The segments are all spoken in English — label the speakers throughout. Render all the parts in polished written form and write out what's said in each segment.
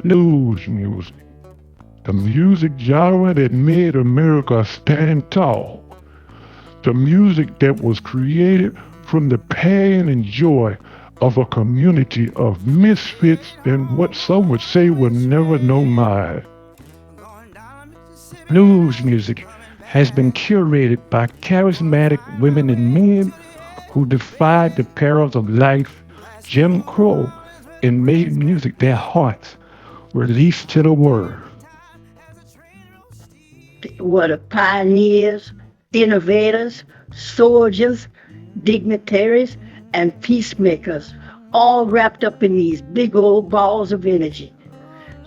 Speaker 1: Blues music, the music genre that made America stand tall, the music that was created from the pain and joy of a community of misfits and what some would say will never know mine. Blues music has been curated by charismatic women and men who defied the perils of life, Jim Crow, and made music their hearts released to the world.
Speaker 2: Were the pioneers, innovators, soldiers, dignitaries, and peacemakers, all wrapped up in these big old balls of energy.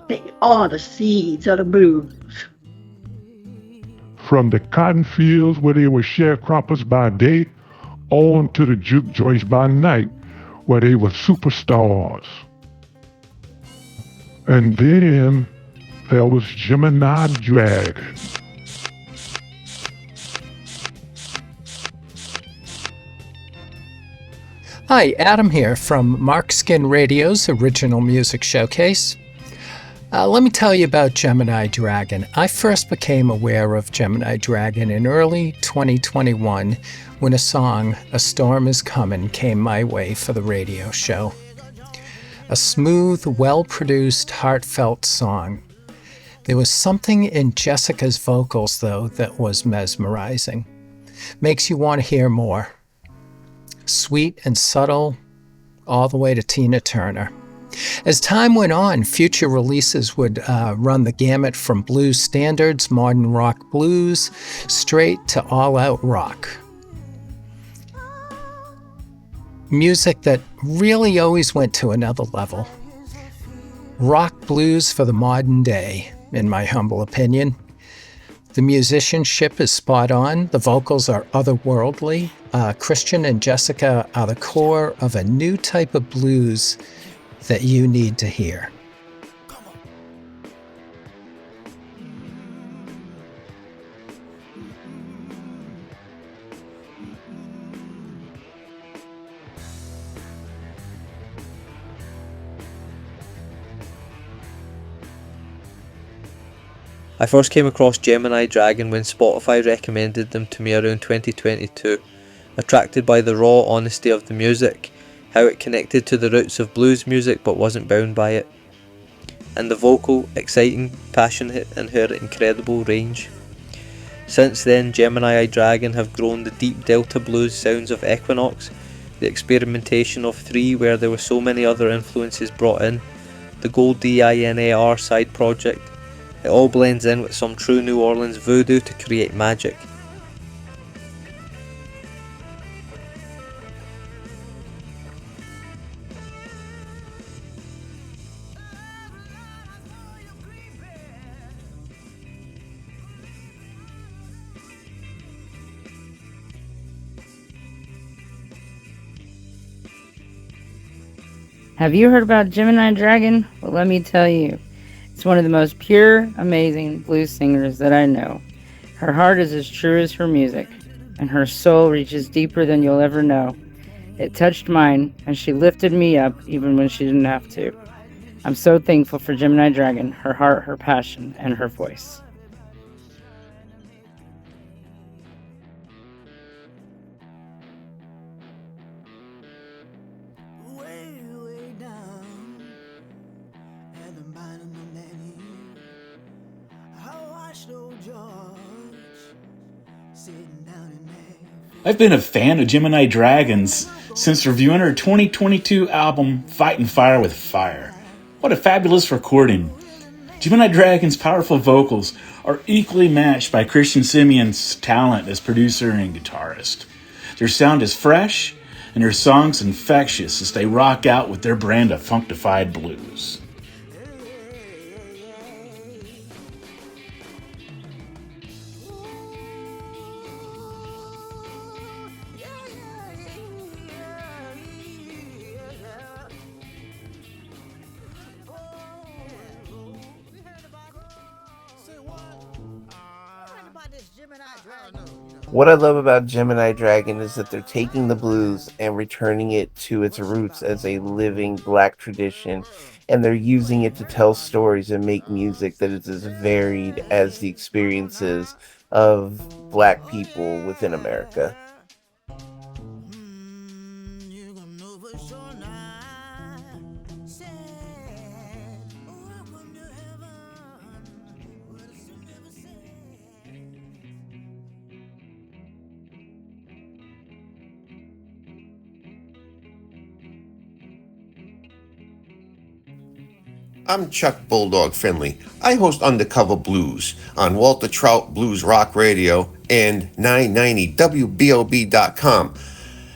Speaker 2: They are the seeds of the blues.
Speaker 1: From the cotton fields where they were sharecroppers by day, on to the juke joints by night, where they were superstars. And then there was Gemini Dragon.
Speaker 3: Hi, Adam here from Mark Skin Radio's Original Music Showcase. Let me tell you about GeminiiDRAGON. I first became aware of GeminiiDRAGON in early 2021 when a song, A Storm Is Comin', came my way for the radio show. A smooth, well-produced, heartfelt song. There was something in Jessica's vocals, though, that was mesmerizing. Makes you want to hear more. Sweet and subtle, all the way to Tina Turner. As time went on, future releases would run the gamut from blues standards, modern rock blues, straight to all-out rock. Music that really always went to another level. Rock blues for the modern day, in my humble opinion. The musicianship is spot on. The vocals are otherworldly. Christian and Jessica are the core of a new type of blues that you need to hear.
Speaker 4: I first came across GeminiiDRAGON when Spotify recommended them to me around 2022, attracted by the raw honesty of the music, how it connected to the roots of blues music but wasn't bound by it, and the vocal, exciting, passionate and her incredible range. Since then, GeminiiDRAGON have grown the deep Delta blues sounds of Equinox, the experimentation of 3 where there were so many other influences brought in, the Gold DINAR side project. It all blends in with some true New Orleans voodoo to create magic.
Speaker 5: Have you heard about GeminiiDRAGON? Well, let me tell you. It's one of the most pure, amazing blues singers that I know. Her heart is as true as her music, and her soul reaches deeper than you'll ever know. It touched mine, and she lifted me up even when she didn't have to. I'm so thankful for GeminiiDRAGON, her heart, her passion, and her voice.
Speaker 6: I've been a fan of GeminiiDRAGON's since reviewing her 2022 album, Fighting Fire with Fire. What a fabulous recording. GeminiiDRAGON's powerful vocals are equally matched by Christian Simeon's talent as producer and guitarist. Their sound is fresh, and their songs infectious as they rock out with their brand of funkified blues.
Speaker 7: What I love about GeminiiDRAGON is that they're taking the blues and returning it to its roots as a living black tradition and they're using it to tell stories and make music that is as varied as the experiences of Black people within America.
Speaker 8: I'm Chuck Bulldog Finley. I host Undercover Blues on Walter Trout Blues Rock Radio and 990WBOB.com.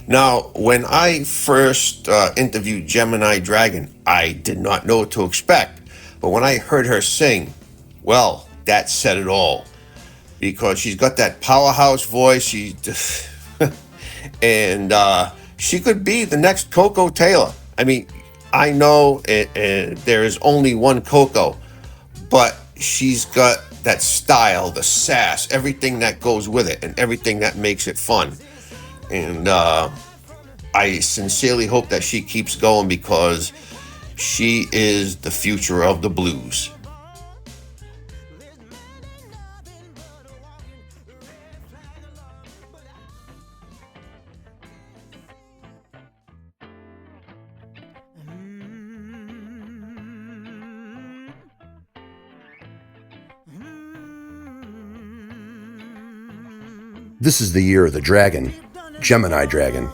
Speaker 8: Now, when I first interviewed GeminiiDRAGON, I did not know what to expect. But when I heard her sing, well, that said it all. Because she's got that powerhouse voice, she just and she could be the next Coco Taylor. I mean, I know there is only one Coco, but she's got that style, the sass, everything that goes with it, and everything that makes it fun. And I sincerely hope that she keeps going because she is the future of the blues.
Speaker 9: This is the year of the dragon, GeminiiDRAGON.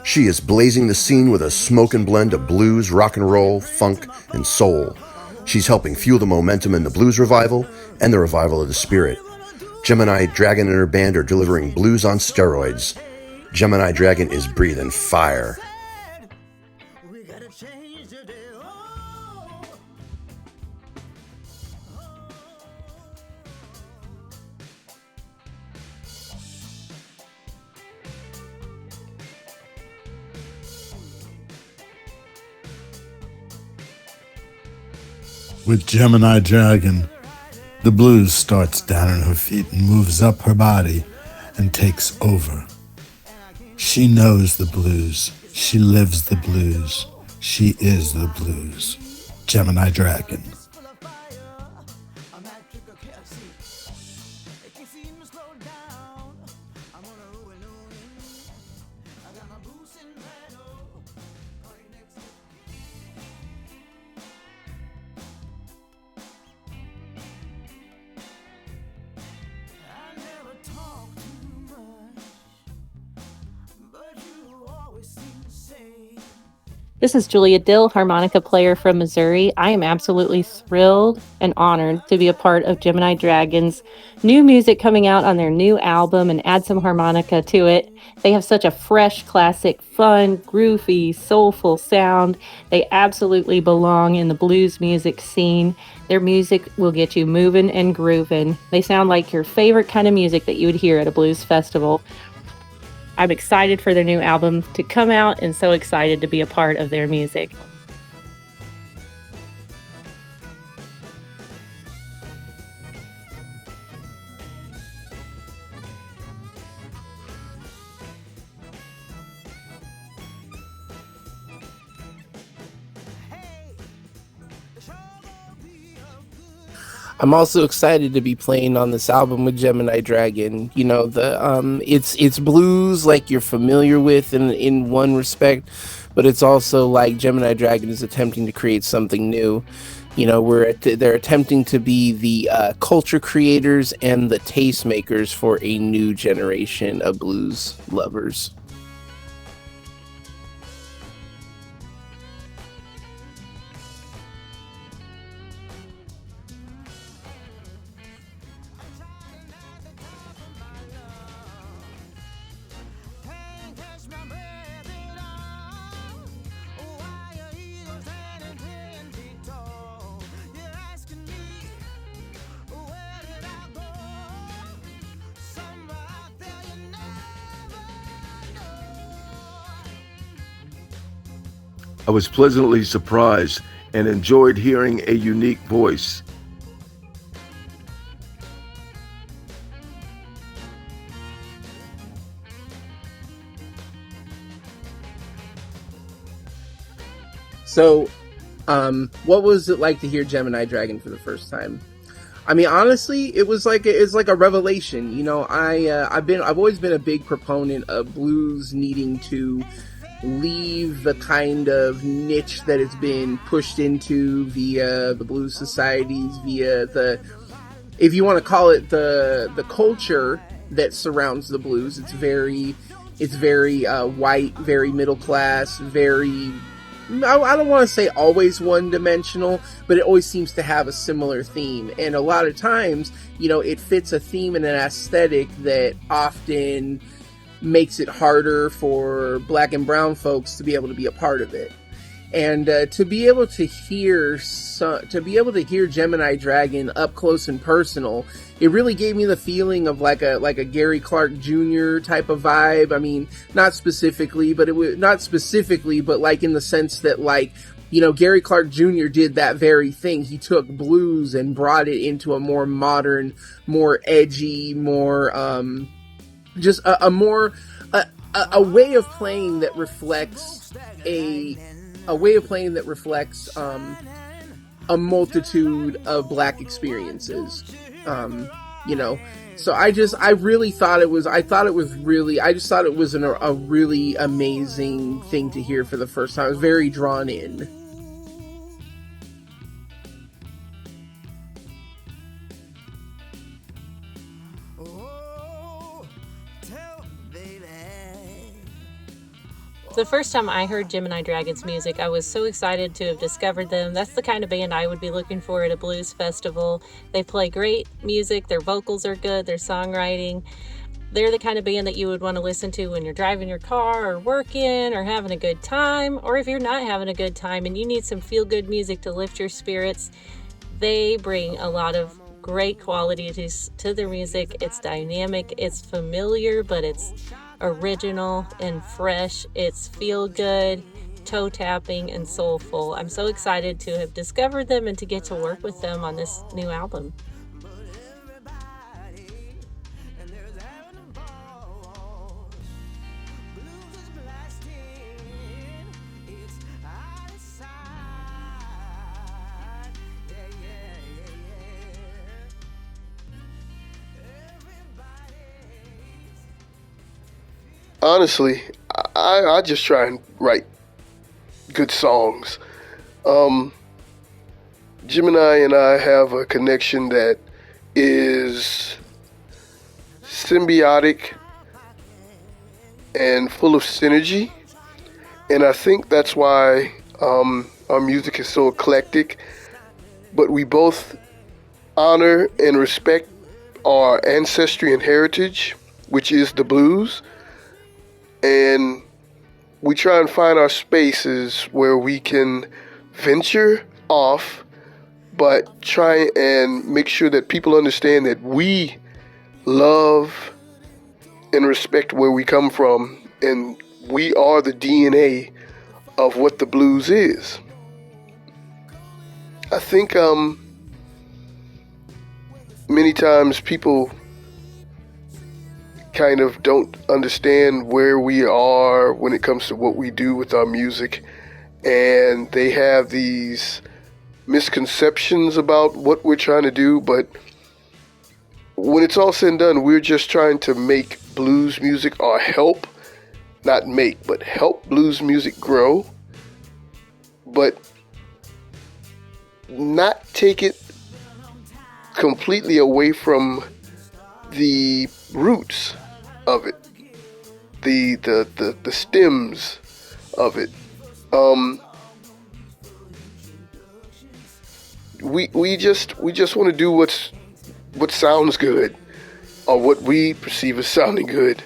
Speaker 9: She is blazing the scene with a smoking blend of blues, rock and roll, funk, and soul. She's helping fuel the momentum in the blues revival and the revival of the spirit. GeminiiDRAGON and her band are delivering blues on steroids. GeminiiDRAGON is breathing fire.
Speaker 10: With GeminiiDRAGON, the blues starts down on her feet and moves up her body and takes over. She knows the blues. She lives the blues. She is the blues. GeminiiDRAGON.
Speaker 11: This is Julia Dill, harmonica player from Missouri. I am absolutely thrilled and honored to be a part of GeminiiDRAGON's new music coming out on their new album and add some harmonica to it. They have such a fresh, classic, fun, groovy, soulful sound. They absolutely belong in the blues music scene. Their music will get you moving and grooving. They sound like your favorite kind of music that you would hear at a blues festival. I'm excited for their new album to come out and so excited to be a part of their music.
Speaker 7: I'm also excited to be playing on this album with GeminiiDRAGON. You know, it's blues like you're familiar with in one respect, but it's also like GeminiiDRAGON is attempting to create something new. You know, they're attempting to be the culture creators and the tastemakers for a new generation of blues lovers.
Speaker 9: I was pleasantly surprised and enjoyed hearing a unique voice.
Speaker 7: So What was it like to hear Gemini Dragon for the first time? I mean, honestly, it's like a revelation. You know, I've always been a big proponent of blues needing to leave the kind of niche that it's been pushed into via the blues societies, via the, if you want to call it the culture that surrounds the blues. It's very white, very middle class, very, I don't want to say always one-dimensional, but it always seems to have a similar theme. And a lot of times, you know, it fits a theme and an aesthetic that often makes it harder for black and brown folks to be able to be a part of it. And to be able to hear Gemini Dragon up close and personal, it really gave me the feeling of like a Gary Clark Jr. type of vibe. I mean, not specifically, but like in the sense that, like, you know, Gary Clark Jr. did that very thing. He took blues and brought it into a more modern, more edgy, more just a way of playing that reflects a multitude of black experiences. You know, so I just thought it was a really amazing thing to hear for the first time. I was very drawn in.
Speaker 11: The first time I heard Gemini Dragon's music, I was so excited to have discovered them. That's the kind of band I would be looking for at a blues festival. They play great music, their vocals are good, their songwriting. They're the kind of band that you would want to listen to when you're driving your car or working or having a good time, or if you're not having a good time and you need some feel-good music to lift your spirits. They bring a lot of great quality to their music. It's dynamic, it's familiar, but it's original and fresh. It's feel good, toe tapping, and soulful. I'm so excited to have discovered them and to get to work with them on this new album.
Speaker 12: Honestly, I just try and write good songs. Gemini and I have a connection that is symbiotic and full of synergy. And I think that's why our music is so eclectic. But we both honor and respect our ancestry and heritage, which is the blues. And we try and find our spaces where we can venture off, but try and make sure that people understand that we love and respect where we come from, and we are the DNA of what the blues is. I think many times people kind of don't understand where we are when it comes to what we do with our music, and they have these misconceptions about what we're trying to do. But when it's all said and done, we're just trying to make blues music, or help blues music grow, but not take it completely away from the roots of it, the stems of it. We just want to do what sounds good, or what we perceive as sounding good.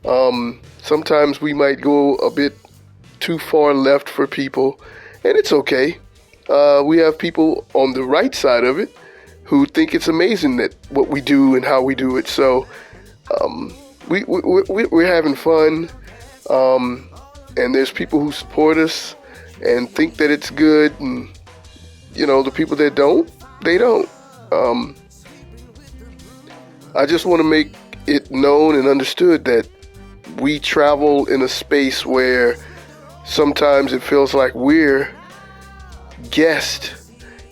Speaker 12: Sometimes we might go a bit too far left for people, and it's okay. We have people on the right side of it who think it's amazing that what we do and how we do it. So we're having fun, and there's people who support us and think that it's good, and you know, the people that don't, they don't. I just want to make it known and understood that we travel in a space where sometimes it feels like we're guest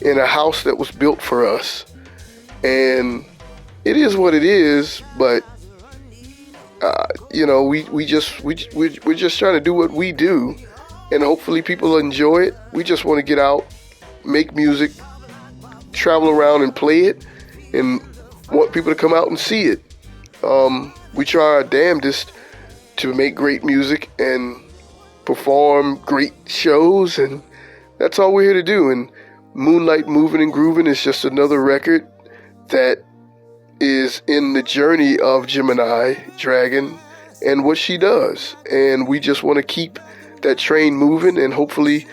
Speaker 12: in a house that was built for us. And it is what it is, but we're just trying to do what we do, and hopefully people enjoy it. We just want to get out, make music, travel around and play it, and want people to come out and see it. We try our damnedest to make great music and perform great shows, and that's all we're here to do. And Moonlight, Movin, and Groovin is just another record that is in the journey of GeminiiDRAGON and what she does. And we just want to keep that train moving, and hopefully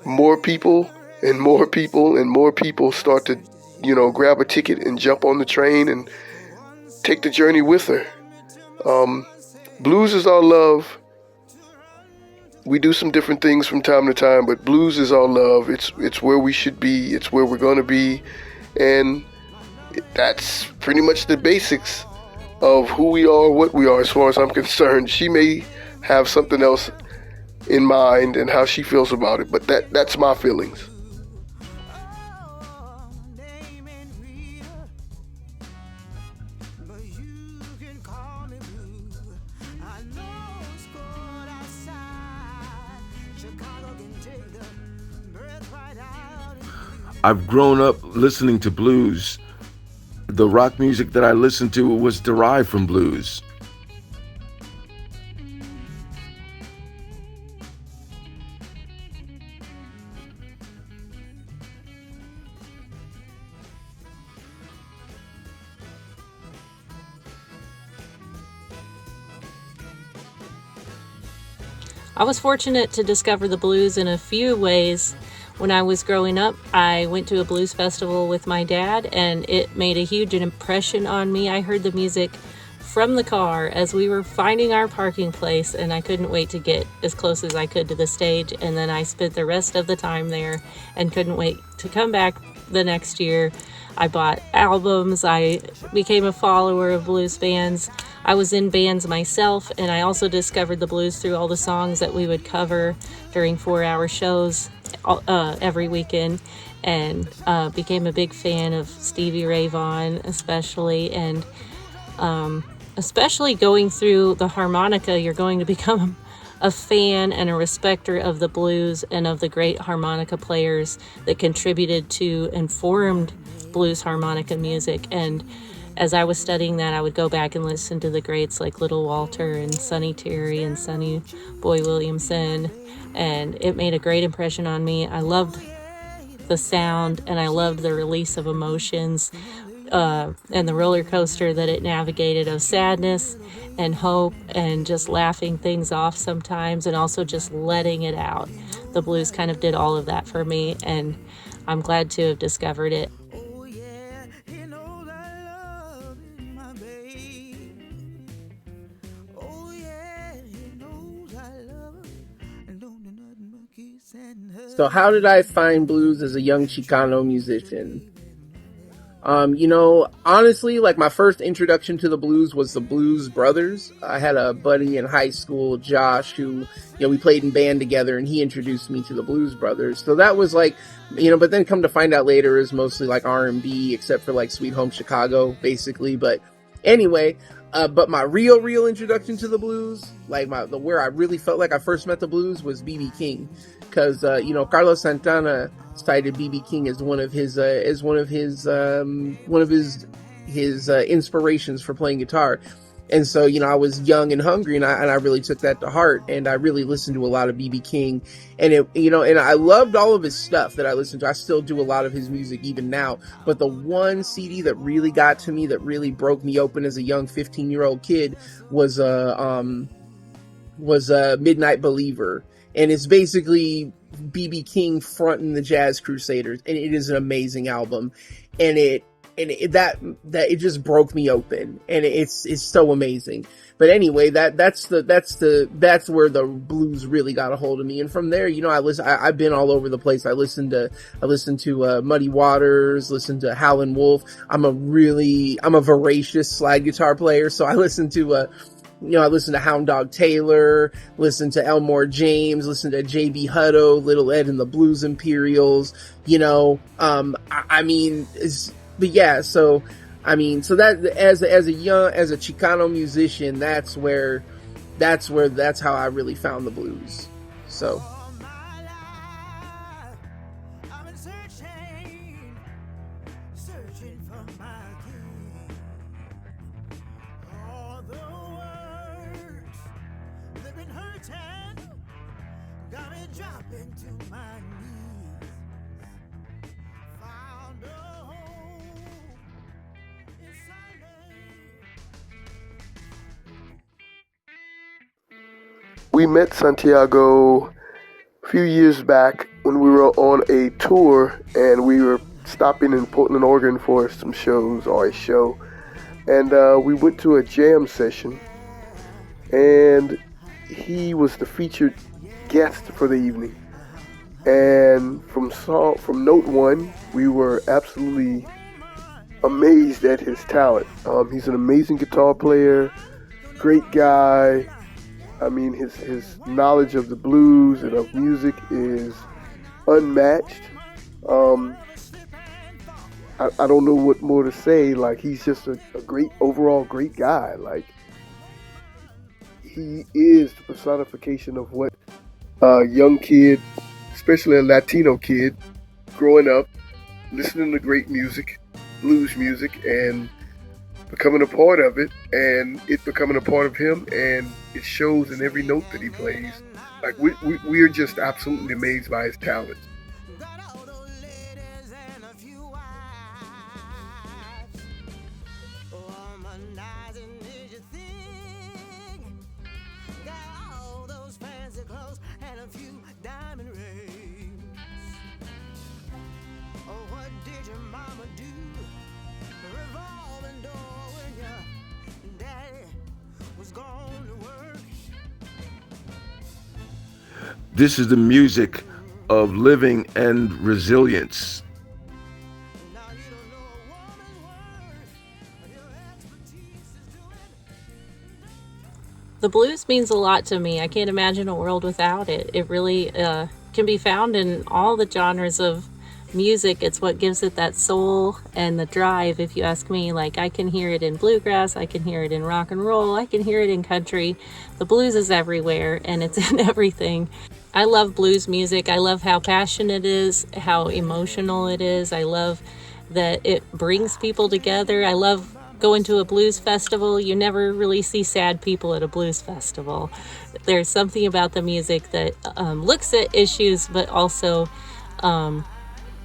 Speaker 12: more people and more people and more people start to, grab a ticket and jump on the train and take the journey with her. Blues is our love. We do some different things from time to time, but blues is our love. It's where we should be. It's where we're going to be. And that's pretty much the basics of who we are, what we are, as far as I'm concerned. She may have something else in mind and how she feels about it, but that's my feelings.
Speaker 13: I've grown up listening to blues. The rock music that I listened to was derived from blues.
Speaker 11: I was fortunate to discover the blues in a few ways. When I was growing up, I went to a blues festival with my dad, and it made a huge impression on me. I heard the music from the car as we were finding our parking place, and I couldn't wait to get as close as I could to the stage. And then I spent the rest of the time there and couldn't wait to come back the next year. I bought albums. I became a follower of blues bands. I was in bands myself, and I also discovered the blues through all the songs that we would cover during 4-hour shows every weekend, and became a big fan of Stevie Ray Vaughan especially. And especially going through the harmonica, you're going to become a fan and a respecter of the blues and of the great harmonica players that contributed to and formed blues harmonica music. And as I was studying that, I would go back and listen to the greats like Little Walter and Sonny Terry and Sonny Boy Williamson, and it made a great impression on me. I loved the sound, and I loved the release of emotions and the roller coaster that it navigated of sadness and hope and just laughing things off sometimes, and also just letting it out. The blues kind of did all of that for me, and I'm glad to have discovered it.
Speaker 7: So how did I find blues as a young Chicano musician? Honestly, like my first introduction to the blues was the Blues Brothers. I had a buddy in high school, Josh, who, we played in band together, and he introduced me to the Blues Brothers. So that was like, but then come to find out later is mostly like R&B, except for like Sweet Home Chicago, basically. But anyway, but my real introduction to the blues, like where I really felt like I first met the blues was B.B. King. Because Carlos Santana cited B.B. King as one of his inspirations for playing guitar, and so I was young and hungry, and I really took that to heart, and I really listened to a lot of B.B. King, and and I loved all of his stuff that I listened to. I still do a lot of his music even now, but the one CD that really got to me, that really broke me open as a young 15-year-old kid, was Midnight Believer. And it's basically B.B. King fronting the Jazz Crusaders, and it is an amazing album. And it just broke me open, and it's so amazing. But anyway, that's where the blues really got a hold of me. And from there, I've been all over the place. I listened to Muddy Waters, listened to Howlin' Wolf. I'm a voracious slide guitar player, so I listened to I listened to Hound Dog Taylor, listened to Elmore James, listened to J.B. Hutto, Little Ed and the Blues Imperials, so that as a Chicano musician, that's how I really found the blues. So.
Speaker 12: We met Santiago a few years back when we were on a tour, and we were stopping in Portland, Oregon for some shows or a show. And we went to a jam session, and he was the featured guest for the evening. And from note one, we were absolutely amazed at his talent. He's an amazing guitar player, great guy. I mean, his knowledge of the blues and of music is unmatched. I don't know what more to say. Like, he's just a overall great guy. Like, he is the personification of what a young kid, especially a Latino kid, growing up, listening to great music, blues music, and becoming a part of it, and it becoming a part of him, and it shows in every note that he plays. Like, we're just absolutely amazed by his talent.
Speaker 13: This is the music of living and resilience.
Speaker 11: The blues means a lot to me. I can't imagine a world without it. It really can be found in all the genres of music. It's what gives it that soul and the drive, if you ask me. Like, I can hear it in bluegrass, I can hear it in rock and roll, I can hear it in country. The blues is everywhere, and it's in everything. I love blues music. I love how passionate it is, how emotional it is. I love that it brings people together. I love going to a blues festival. You never really see sad people at a blues festival. There's something about the music that looks at issues, but also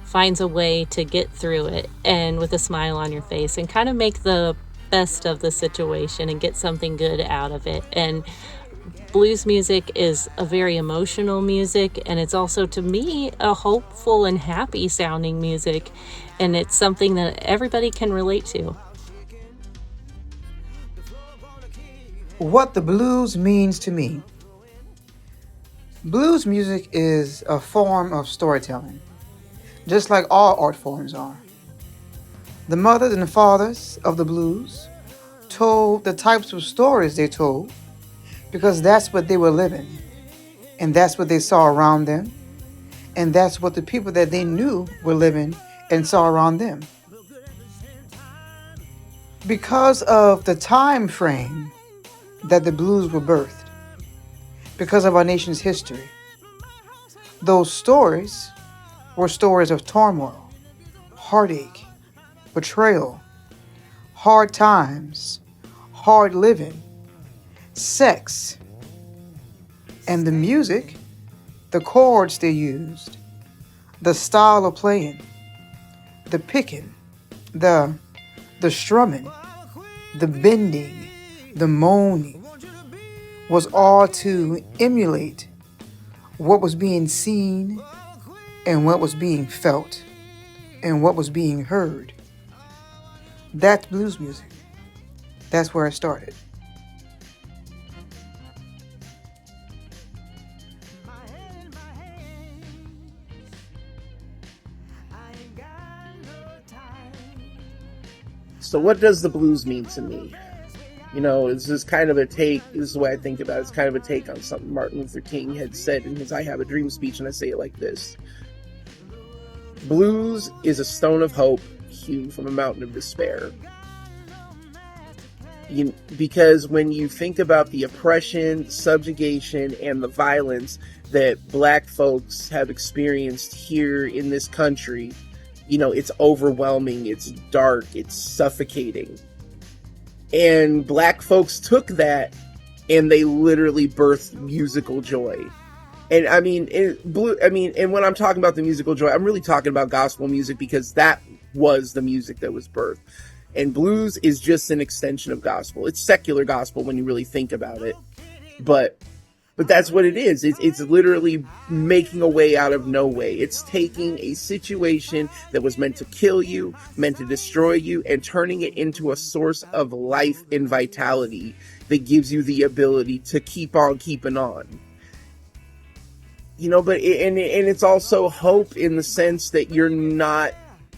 Speaker 11: finds a way to get through it, and with a smile on your face, and kind of make the best of the situation and get something good out of it. And blues music is a very emotional music, and it's also, to me, a hopeful and happy sounding music, and it's something that everybody can relate to.
Speaker 14: What the blues means to me. Blues music is a form of storytelling, just like all art forms are. The mothers and the fathers of the blues told the types of stories they told because that's what they were living, and that's what they saw around them, and that's what the people that they knew were living and saw around them. Because of the time frame that the blues were birthed, because of our nation's history, those stories were stories of turmoil, heartache, betrayal, hard times, hard living, sex, and the music, the chords they used, the style of playing, the picking, the strumming, the bending, the moaning, was all to emulate what was being seen and what was being felt and what was being heard. That's blues music. That's where it started.
Speaker 7: So what does the blues mean to me? This is kind of a take. This is the way I think about it. It's kind of a take on something Martin Luther King had said in his I Have a Dream speech, and I say it like this. Blues is a stone of hope hewn from a mountain of despair. Because when you think about the oppression, subjugation, and the violence that black folks have experienced here in this country, it's overwhelming, it's dark, it's suffocating. And black folks took that and they literally birthed musical joy. And and when I'm talking about the musical joy, I'm really talking about gospel music, because that was the music that was birthed. And blues is just an extension of gospel. It's secular gospel when you really think about it. But that's what it is. It's literally making a way out of no way. It's taking a situation that was meant to kill you, meant to destroy you, and turning it into a source of life and vitality that gives you the ability to keep on keeping on. But it's also hope in the sense that you're not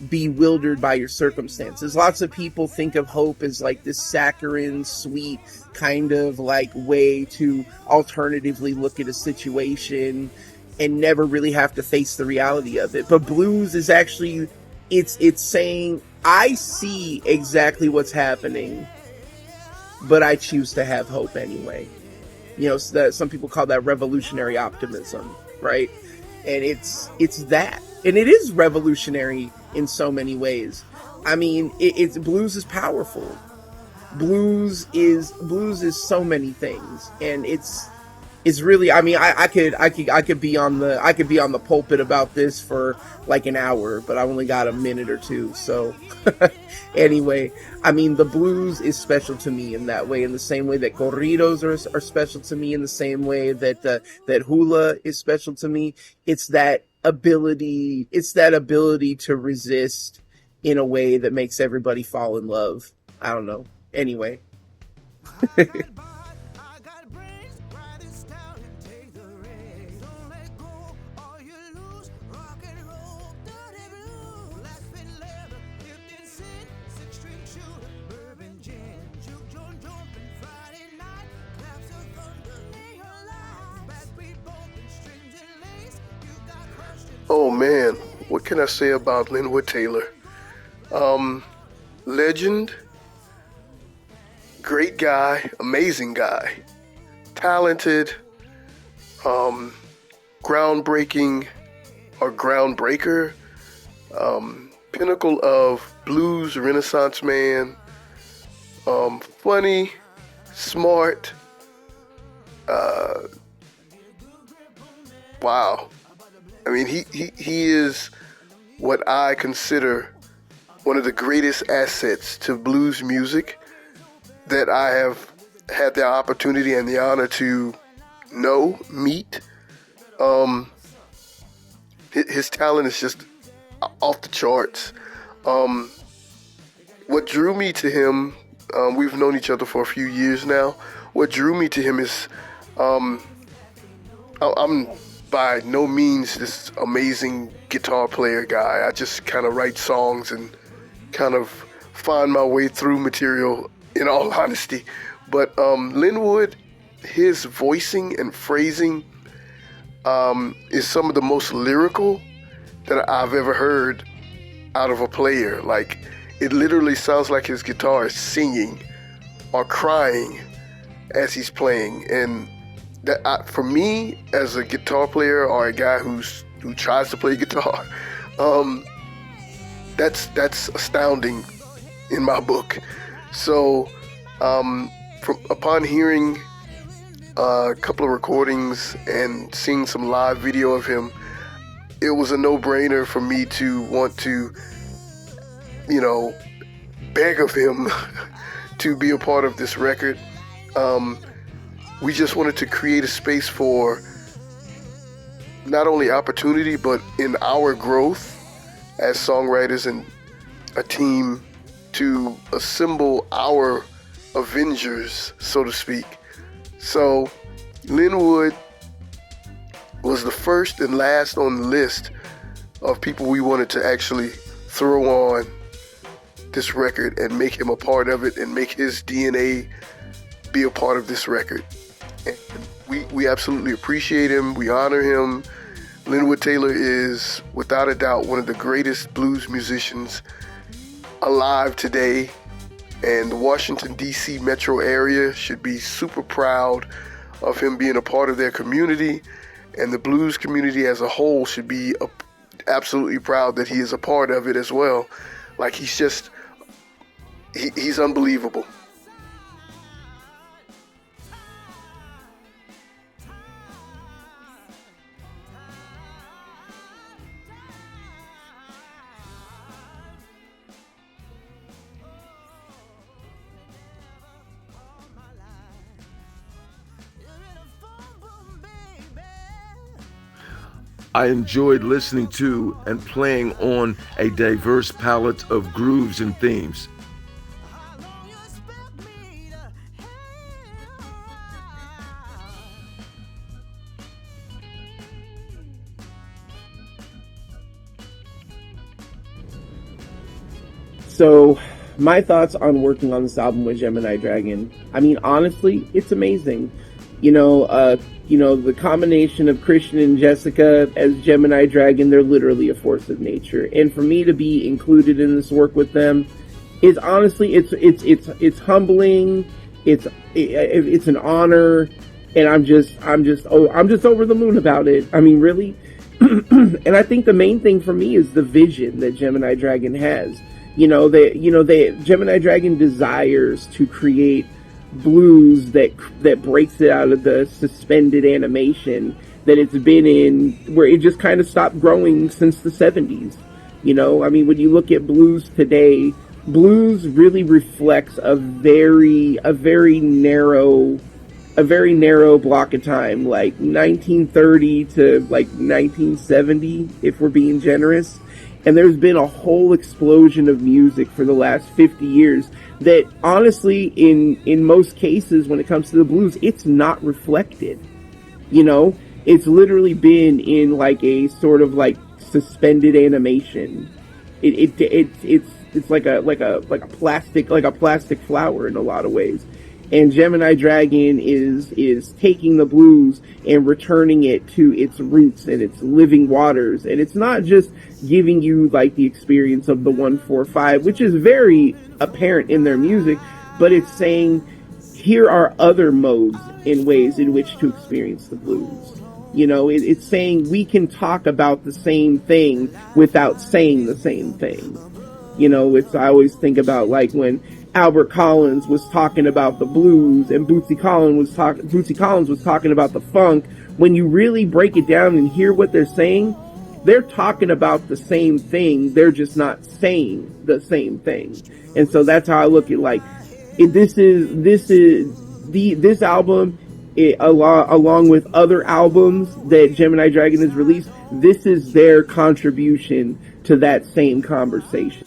Speaker 7: bewildered by your circumstances. Lots of people think of hope as like this saccharine, sweet kind of like way to alternatively look at a situation and never really have to face the reality of it. But blues is actually, it's saying, I see exactly what's happening, but I choose to have hope anyway. So that some people call that revolutionary optimism, right? And it's that, and it is revolutionary in so many ways. It's blues is powerful. Blues is so many things, and it's really. I could be on the pulpit about this for like an hour, but I only got a minute or two. So anyway, the blues is special to me in that way, in the same way that corridos are special to me, in the same way that that hula is special to me. It's that ability to resist in a way that makes everybody fall in love. I don't know. Anyway.
Speaker 12: Oh man, what can I say about Linwood Taylor? Legend, great guy, amazing guy, talented, groundbreaking or groundbreaker, pinnacle of blues renaissance man, funny, smart, wow. He is what I consider one of the greatest assets to blues music that I have had the opportunity and the honor to meet. His talent is just off the charts. What drew me to him, we've known each other for a few years now. What drew me to him is, I'm by no means this amazing guitar player guy. I just kind of write songs and kind of find my way through material, in all honesty. But Linwood, his voicing and phrasing is some of the most lyrical that I've ever heard out of a player. Like, it literally sounds like his guitar is singing or crying as he's playing. And that, for me, as a guitar player or a guy who tries to play guitar, that's astounding in my book. So upon hearing a couple of recordings and seeing some live video of him, it was a no-brainer for me to want to, beg of him to be a part of this record. We just wanted to create a space for not only opportunity, but in our growth as songwriters and a team to assemble our Avengers, so to speak. So Linwood was the first and last on the list of people we wanted to actually throw on this record and make him a part of it and make his DNA be a part of this record. And we absolutely appreciate him. We honor him. Linwood Taylor is, without a doubt, one of the greatest blues musicians alive today. And the Washington, D.C. metro area should be super proud of him being a part of their community. And the blues community as a whole should be absolutely proud that he is a part of it as well. Like, he's unbelievable.
Speaker 13: I enjoyed listening to and playing on a diverse palette of grooves and themes.
Speaker 7: So, my thoughts on working on this album with GeminiiDRAGON. I mean, honestly, it's amazing. The combination of Christian and Jessica as GeminiiDRAGON, they're literally a force of nature. And for me to be included in this work with them is honestly, it's humbling. It's an honor, and I'm just over the moon about it. I mean, really. And I think the main thing for me is the vision that GeminiiDRAGON has. GeminiiDRAGON desires to create blues that breaks it out of the suspended animation that it's been in, where it just kind of stopped growing since the 70s. When you look at blues today, blues really reflects a very narrow block of time, like 1930 to like 1970, if we're being generous. And there's been a whole explosion of music for the last 50 years that honestly, in most cases, when it comes to the blues, it's not reflected. It's literally been in like a sort of like suspended animation. It's like a plastic flower in a lot of ways. And GeminiiDRAGON is taking the blues and returning it to its roots and its living waters. And it's not just giving you like the experience of the 1-4-5, which is very apparent in their music, but it's saying here are other modes and ways in which to experience the blues. It's saying we can talk about the same thing without saying the same thing. I always think about like when Albert Collins was talking about the blues and Bootsy Collins was talking about the funk. When you really break it down and hear what they're saying, they're talking about the same thing. They're just not saying the same thing. And so that's how I look at like this album, along with other albums that GeminiiDRAGON has released. This is their contribution to that same conversation.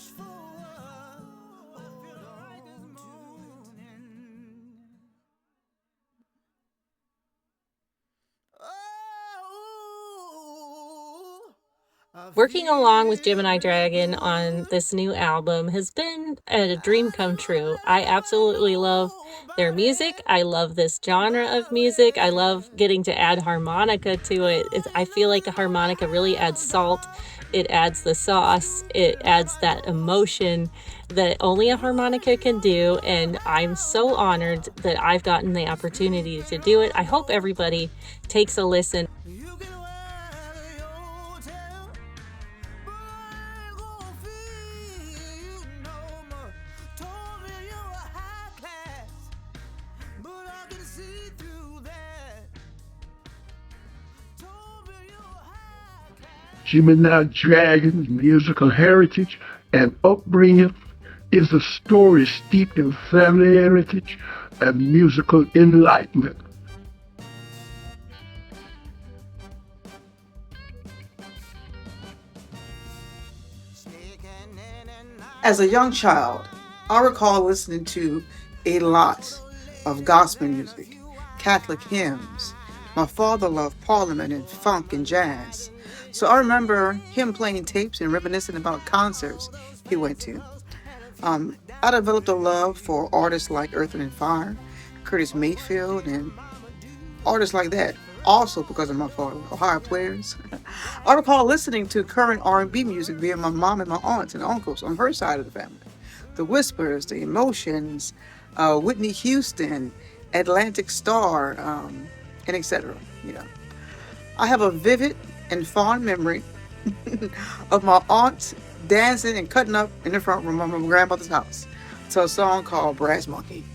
Speaker 11: Working along with GeminiiDRAGON on this new album has been a dream come true. I absolutely love their music. I love this genre of music. I love getting to add harmonica to it. I feel like a harmonica really adds salt. It adds the sauce. It adds that emotion that only a harmonica can do. And I'm so honored that I've gotten the opportunity to do it. I hope everybody takes a listen.
Speaker 1: GeminiiDRAGON's musical heritage and upbringing is a story steeped in family heritage and musical enlightenment.
Speaker 14: As a young child, I recall listening to a lot of gospel music, Catholic hymns. My father loved Parliament and funk and jazz. So I remember him playing tapes and reminiscing about concerts he went to. I developed a love for artists like Earth, Wind & Fire Curtis Mayfield, and artists like that. Also because of my father, Ohio players. I recall listening to current R&B music via my mom and my aunts and uncles on her side of the family. The Whispers, the Emotions, Whitney Houston, Atlantic Star, and etc. You know, I have a vivid and fond memory of my aunt dancing and cutting up in the front room of my grandmother's house to a song called Brass Monkey.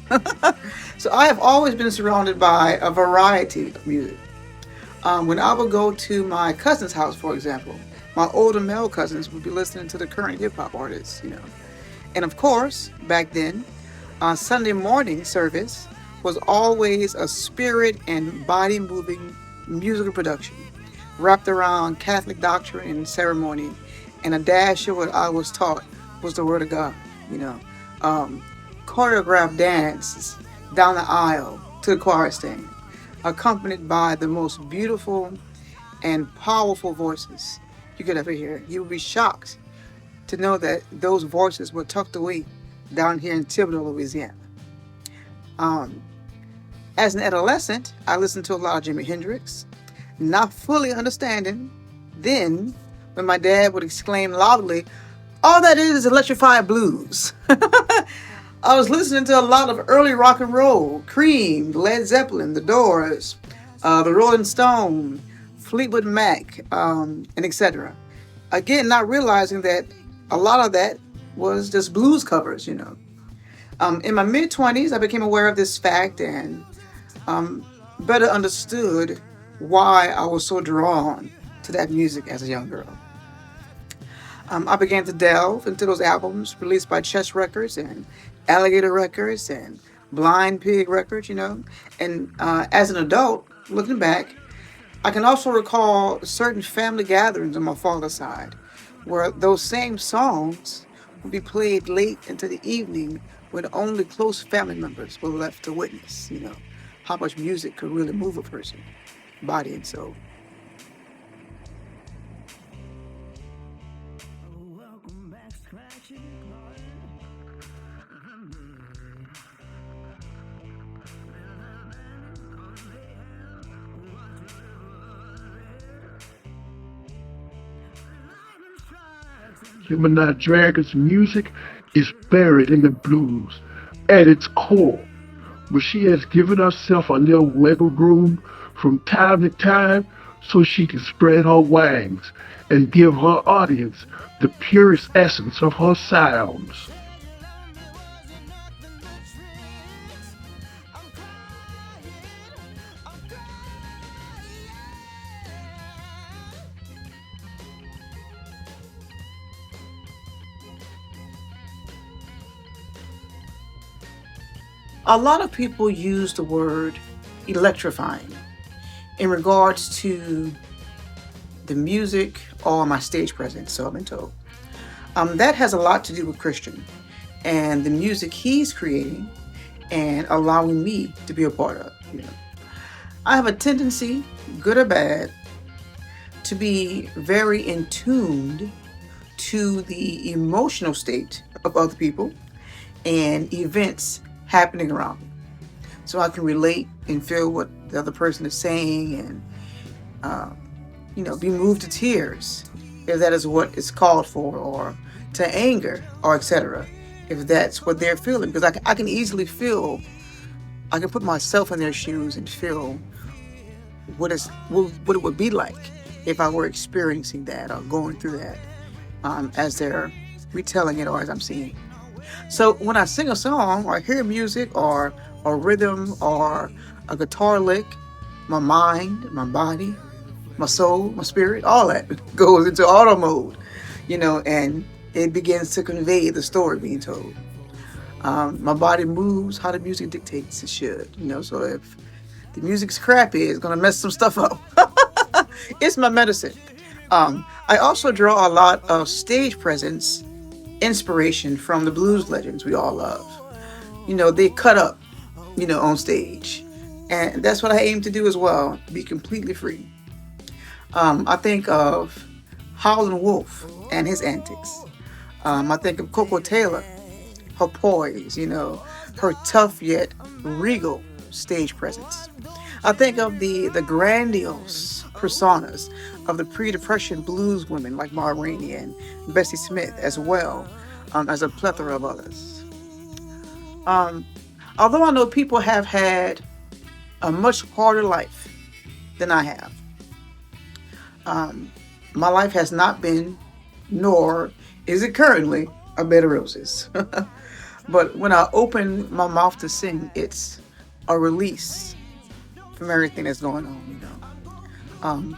Speaker 14: So I have always been surrounded by a variety of music. When I would go to my cousin's house, for example, my older male cousins would be listening to the current hip hop artists, you know. And of course, back then, Sunday morning service was always a spirit and body moving musical production wrapped around Catholic doctrine and ceremony, and a dash of what I was taught was the Word of God, you know. Choreographed dances down the aisle to the choir stand, accompanied by the most beautiful and powerful voices you could ever hear. You would be shocked to know that those voices were tucked away down here in Thibodaux, Louisiana. As an adolescent, I listened to a lot of Jimi Hendrix, not fully understanding then when my dad would exclaim loudly, "All that is electrified blues." I was listening to a lot of early rock and roll, Cream, Led Zeppelin, The Doors, the Rolling Stone, Fleetwood Mac, and etc. Again, not realizing that a lot of that was just blues covers, you know. In my mid-20s, I became aware of this fact and better understood why I was so drawn to that music as a young girl. I began to delve into those albums released by Chess Records and Alligator Records and Blind Pig Records, you know. And as an adult, looking back, I can also recall certain family gatherings on my father's side where those same songs would be played late into the evening when only close family members were left to witness, you know, how much music could really move a person, body and soul.
Speaker 1: GeminiiDRAGON's music is buried in the blues at its core, but she has given herself a little wiggle room from time to time so she can spread her wings and give her audience the purest essence of her sounds.
Speaker 14: A lot of people use the word electrifying in regards to the music or my stage presence, so I've been told. That has a lot to do with Christian and the music he's creating and allowing me to be a part of. You know, I have a tendency, good or bad, to be very in tuned to the emotional state of other people and events happening around me. So I can relate and feel what the other person is saying and, you know, be moved to tears if that is what is called for, or to anger, or etc. if that's what they're feeling. Because I can easily feel, I can put myself in their shoes and feel what it would be like if I were experiencing that or going through that as they're retelling it or as I'm seeing it. So when I sing a song or hear music or a rhythm or a guitar lick, my mind, my body, my soul, my spirit, all that goes into auto mode, you know, and it begins to convey the story being told. My body moves how the music dictates it should, you know, so if the music's crappy, it's going to mess some stuff up. It's my medicine. I also draw a lot of stage presence inspiration from the blues legends we all love. You know, they cut up, you know, on stage. And that's what I aim to do as well, be completely free. I think of Howlin' Wolf and his antics. I think of Coco Taylor, her poise, you know, her tough yet regal stage presence. I think of the grandiose personas of the pre-Depression blues women like Ma Rainey and Bessie Smith, as well as a plethora of others. Although I know people have had a much harder life than I have, my life has not been, nor is it currently, a bed of roses. But when I open my mouth to sing, it's a release from everything that's going on,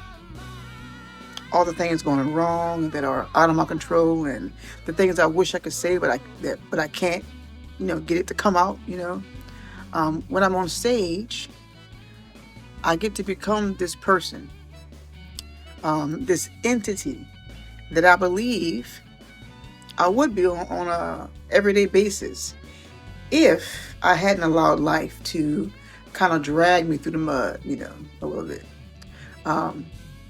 Speaker 14: all the things going wrong that are out of my control, and the things I wish I could say, but I can't, get it to come out. When I'm on stage, I get to become this person, this entity that I believe I would be on a everyday basis if I hadn't allowed life to kind of drag me through the mud, a little bit.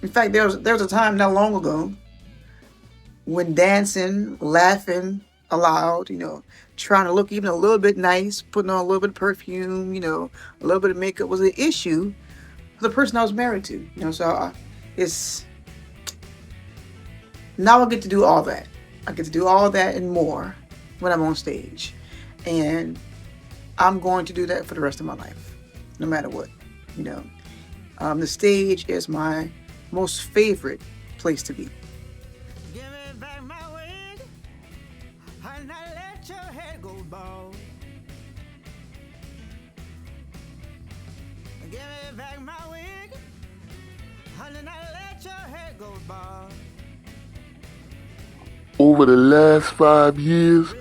Speaker 14: In fact, there was a time not long ago when dancing, laughing aloud, trying to look even a little bit nice, putting on a little bit of perfume, a little bit of makeup was an issue for the person I was married to. It's now I get to do all that. I get to do all that and more when I'm on stage. And I'm going to do that for the rest of my life, no matter what. The stage is my most favorite place to be.
Speaker 15: Give me back my wig, and not let your head go bald. Give me back my wig, and not let your head go bald.
Speaker 12: Over the last 5 years,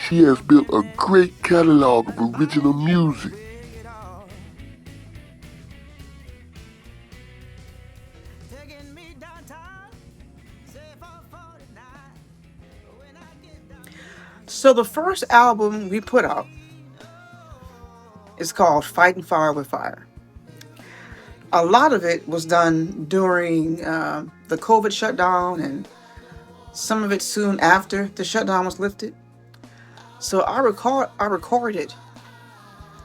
Speaker 12: she has built a great catalog of original music.
Speaker 14: So the first album we put out is called Fighting Fire with Fire. A lot of it was done during the COVID shutdown, and some of it soon after the shutdown was lifted. So I recorded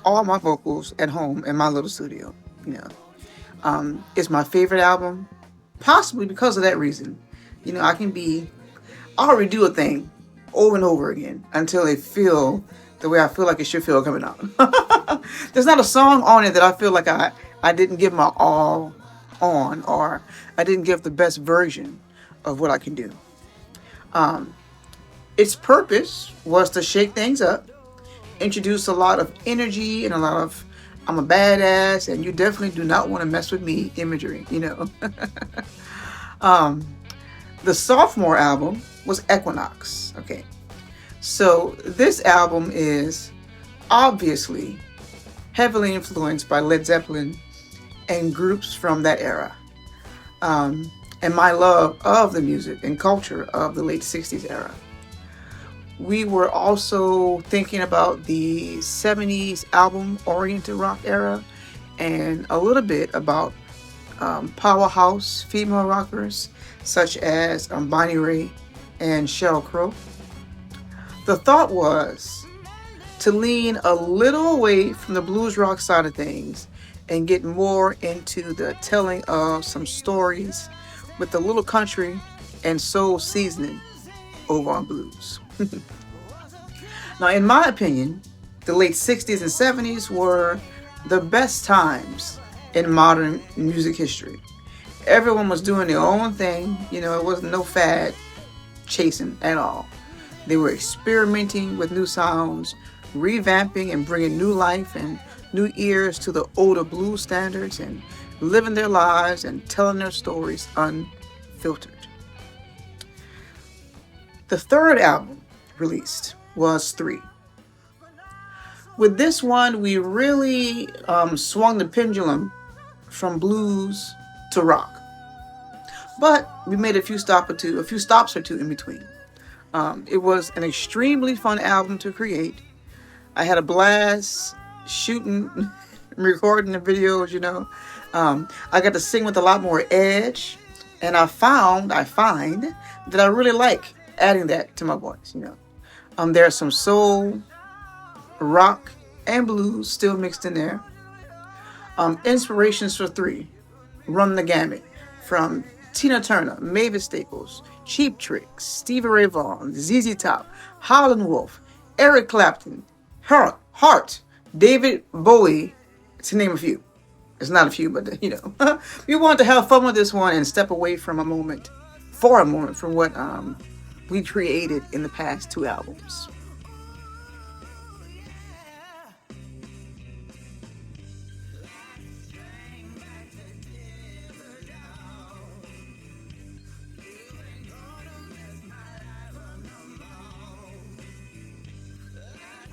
Speaker 14: all my vocals at home in my little studio. It's my favorite album, possibly because of that reason. I'll redo a thing over and over again until they feel the way I feel like it should feel coming out. There's not a song on it that I feel like I didn't give my all on, or I didn't give the best version of what I can do. Its purpose was to shake things up, introduce a lot of energy and a lot of I'm a badass and you definitely do not want to mess with me imagery, The sophomore album was Equinox. Okay. So this album is obviously heavily influenced by Led Zeppelin and groups from that era. And my love of the music and culture of the late 60s era. We were also thinking about the 70s album-oriented rock era, and a little bit about powerhouse female rockers such as Bonnie Raitt and Sheryl Crow. The thought was to lean a little away from the blues rock side of things and get more into the telling of some stories with a little country and soul seasoning over on blues. Now, in my opinion, the late 60s and 70s were the best times in modern music history. Everyone was doing their own thing. It wasn't no fad chasing at all. They were experimenting with new sounds, revamping and bringing new life and new ears to the older blues standards, and living their lives and telling their stories unfiltered. The third album released was 3. With this one, we really swung the pendulum from blues to rock. But we made a few stops or two in between. It was an extremely fun album to create. I had a blast shooting, recording the videos, I got to sing with a lot more edge, and I find that I really like adding that to my voice, There's some soul, rock, and blues still mixed in there. Inspirations for three run the gamut from Tina Turner, Mavis Staples, Cheap Trick, Stevie Ray Vaughan, ZZ Top, Howlin' Wolf, Eric Clapton, Hart, David Bowie, to name a few. It's not a few, but we want to have fun with this one and step away from for a moment, from what we created in the past two albums.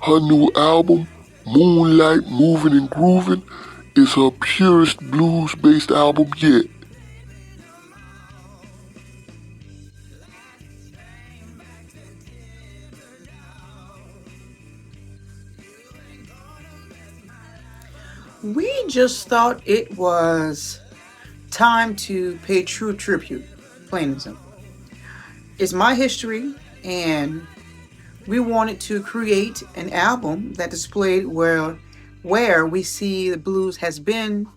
Speaker 12: Her new album, Moonlight, Movin' and Groovin', is her purest blues-based album yet.
Speaker 14: We just thought it was time to pay true tribute, plain and simple. It's my history, and we wanted to create an album that displayed where we see the blues has been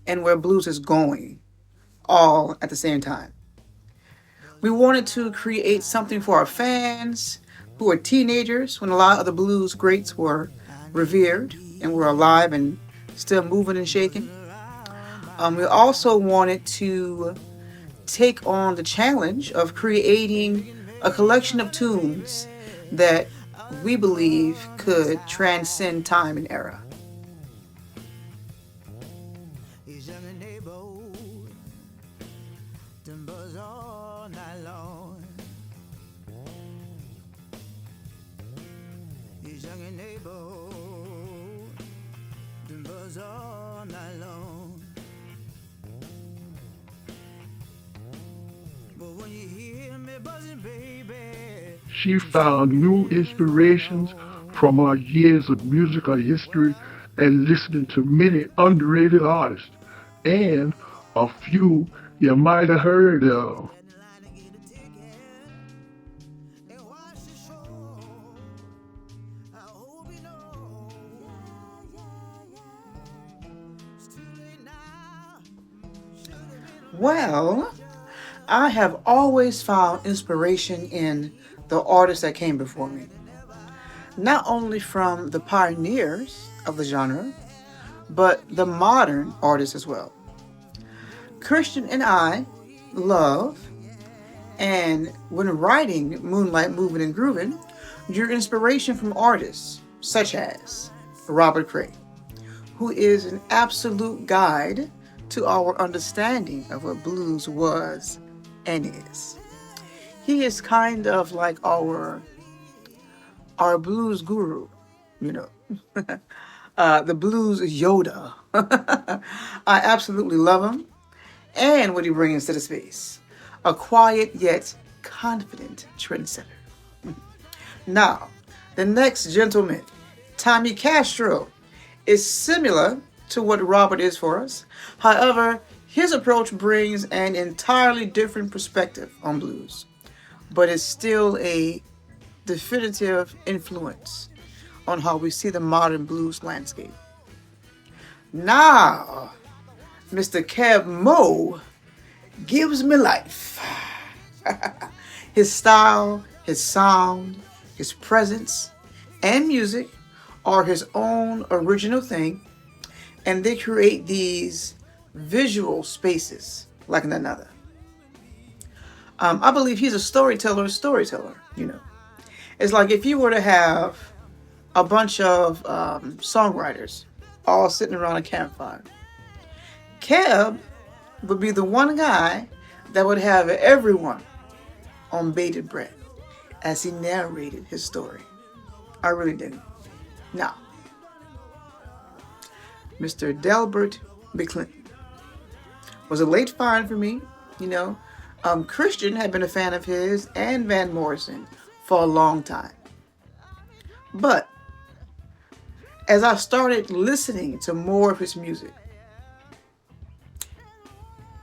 Speaker 14: and where blues is going, all at the same time. We wanted to create something for our fans who were teenagers when a lot of the blues greats were revered and were alive and still moving and shaking. We also wanted to take on the challenge of creating a collection of tunes that we believe could transcend time and era.
Speaker 1: She found new inspirations from her years of musical history and listening to many underrated artists, and a few you might have heard of.
Speaker 14: Well, I have always found inspiration in the artists that came before me. Not only from the pioneers of the genre, but the modern artists as well. Christian and I love, and when writing Moonlight, Movin' and Groovin', drew inspiration from artists such as Robert Cray, who is an absolute guide to our understanding of what blues was and is. He is kind of like our blues guru, the blues Yoda. I absolutely love him and what he brings to the space. A quiet yet confident trendsetter. Now, the next gentleman, Tommy Castro, is similar to what Robert is for us. However, his approach brings an entirely different perspective on blues, but is still a definitive influence on how we see the modern blues landscape. Now, Mr. Kev Moe gives me life. His style, his sound, his presence, and music are his own original thing, and they create these visual spaces like none other. I believe he's a storyteller. It's like if you were to have a bunch of songwriters all sitting around a campfire. Kev would be the one guy that would have everyone on bated breath as he narrated his story. I really did. Now, Mr. Delbert McClinton was a late find for me. Christian had been a fan of his and Van Morrison for a long time. But as I started listening to more of his music,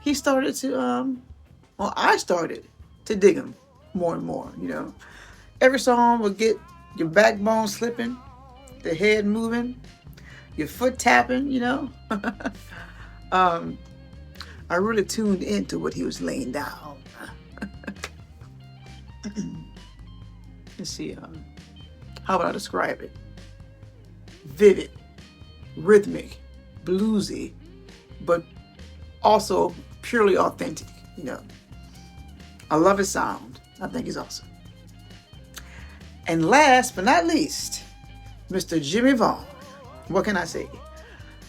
Speaker 14: I started to dig him more and more, Every song would get your backbone slipping, the head moving, your foot tapping, you know. I really tuned into what he was laying down. Let's see, how would I describe it? Vivid, rhythmic, bluesy, but also purely authentic, you know. I love his sound. I think he's awesome. And last but not least, Mr. Jimmy Vaughn. What can I say?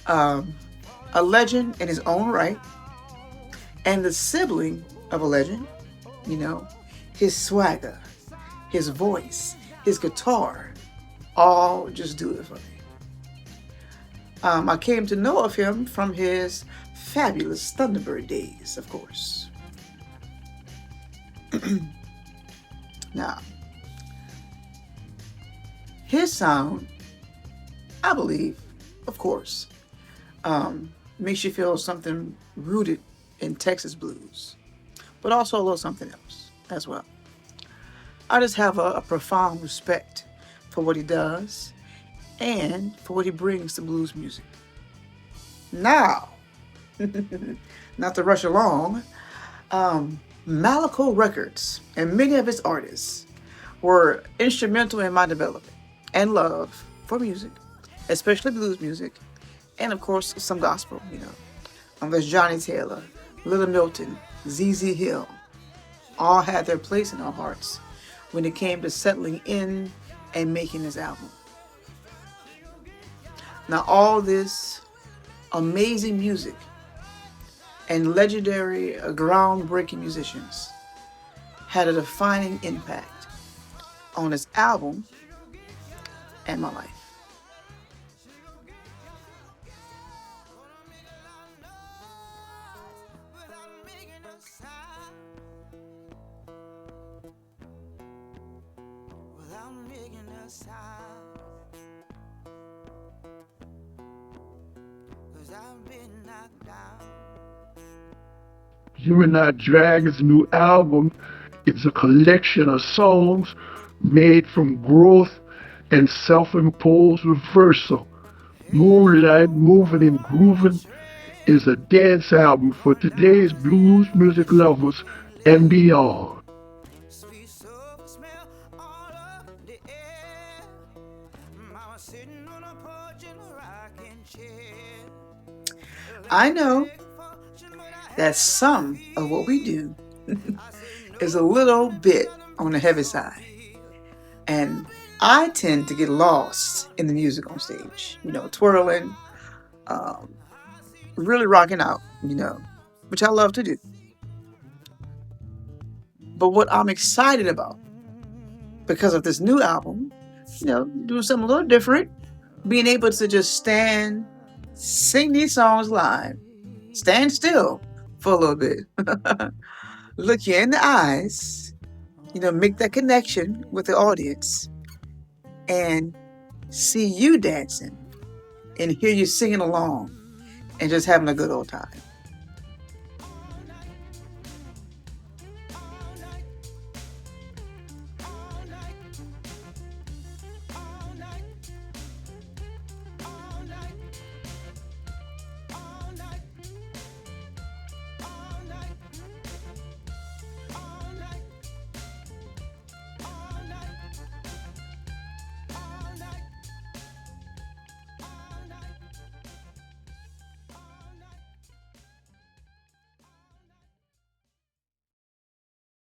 Speaker 14: A legend in his own right, and the sibling of a legend, you know, his swagger, his voice, his guitar, all just do it for me. I came to know of him from his fabulous Thunderbird days, of course. Now, his sound, I believe, of course, makes you feel something rooted in Texas blues, but also a little something else as well. I just have a profound respect for what he does and for what he brings to blues music. Now, not to rush along, Malaco Records and many of its artists were instrumental in my development and love for music, especially blues music, and of course some gospel, you know. There's Johnny Taylor, Little Milton, ZZ Hill, all had their place in our hearts when it came to settling in and making this album. Now all this amazing music and legendary, groundbreaking musicians had a defining impact on this album and my life.
Speaker 1: GeminiiDRAGON's new album is a collection of songs made from growth and self-imposed reversal. Moonlight, Movin, and Groovin is a dance album for today's blues music lovers and beyond.
Speaker 14: I know that some of what we do is a little bit on the heavy side. And I tend to get lost in the music on stage, you know, twirling, really rocking out, you know, which I love to do. But what I'm excited about, because of this new album, you know, doing something a little different, being able to just stand, sing these songs live, stand still for a little bit, look you in the eyes, you know, make that connection with the audience, and see you dancing and hear you singing along and just having a good old time.